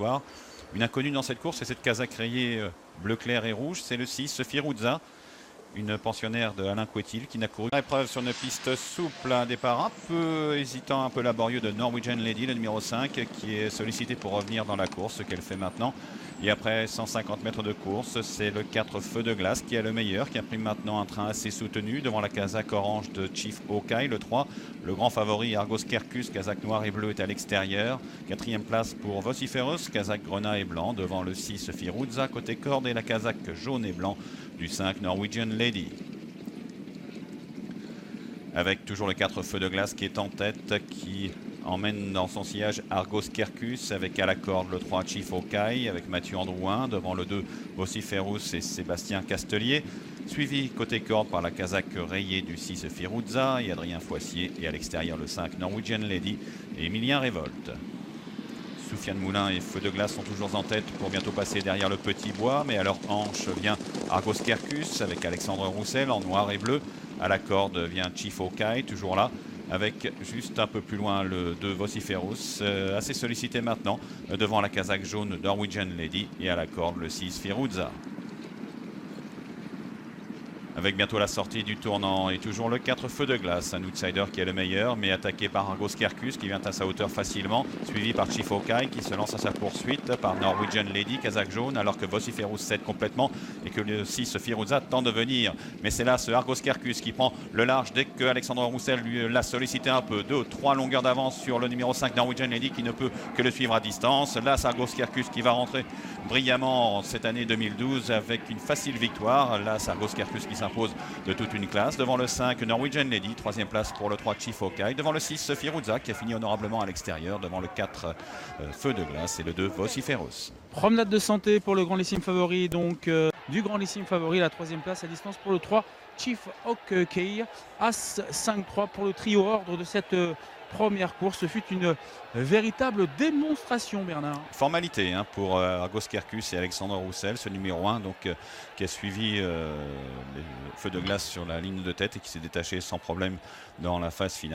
victoire. Une inconnue dans cette course, c'est cette Kazakh rayée bleu clair et rouge, c'est le 6, Firouzja, une pensionnaire de Alain Couetil qui n'a couru l'épreuve sur une piste souple, un départ un peu hésitant, un peu laborieux de Norwegian Lady, le numéro 5, qui est sollicité pour revenir dans la course, ce qu'elle fait maintenant. Et après 150 mètres de course, c'est le 4 Feu de Glace qui est le meilleur, qui a pris maintenant un train assez soutenu devant la Kazakh orange de Chief Okai, le 3. Le grand favori Argos Kerkus, Kazakh noir et bleu, est à l'extérieur. Quatrième place pour Vociferous, Kazakh grenat et blanc, devant le 6 Firouzja côté corde et la Kazakh jaune et blanc du 5 Norwegian Lady. Avec toujours le 4 Feu de Glace qui est en tête, qui emmène dans son sillage Argos Kerkus, avec à la corde le 3 Chief Okai, avec Mathieu Androuin, devant le 2 Vociferous et Sébastien Castelier, suivi côté corde par la Kazakh rayée du 6 Firouzja et Adrien Foissier, et à l'extérieur le 5 Norwegian Lady et Emilien Révolte. Soufiane Moulin et Feu de Glace sont toujours en tête pour bientôt passer derrière le Petit Bois, mais à leur hanche vient Argos Kerkus avec Alexandre Roussel en noir et bleu. À la corde vient Chief Okai, toujours là, avec juste un peu plus loin le 2 Vociferous, assez sollicité maintenant, devant la Kazakh jaune Norwegian Lady, et à la corde le 6 Firouzja. Avec bientôt la sortie du tournant et toujours le 4 Feu de Glace, un outsider qui est le meilleur, mais attaqué par Argos Kerkus qui vient à sa hauteur facilement, suivi par Chief Okai qui se lance à sa poursuite, par Norwegian Lady, Kazakh jaune, alors que Vociferous cède complètement et que le 6 Firouzja tente de venir. Mais c'est là ce Argos Kerkus qui prend le large dès que Alexandre Roussel lui l'a sollicité un peu. 2, 3 longueurs d'avance sur le numéro 5 Norwegian Lady qui ne peut que le suivre à distance. Là, c'est Argos Kerkus qui va rentrer brillamment cette année 2012 avec une facile victoire. Là, c'est Argos Kerkus qui s'impose de toute une classe devant le 5 Norwegian Lady, troisième place pour le 3 Chief Okai, devant le 6 Firouzja qui a fini honorablement à l'extérieur, devant le 4 Feu de Glace et le 2 Vociferous. Promenade de santé pour le grandissime favori, donc du grandissime favori, la troisième place à distance pour le 3 Chief Okai, As 5-3 pour le trio ordre de cette première course. Ce fut une véritable démonstration, Bernard. Formalité pour Argos Kerkus et Alexandre Roussel, ce numéro 1 donc, qui a suivi les Feux de Glace sur la ligne de tête et qui s'est détaché sans problème dans la phase finale.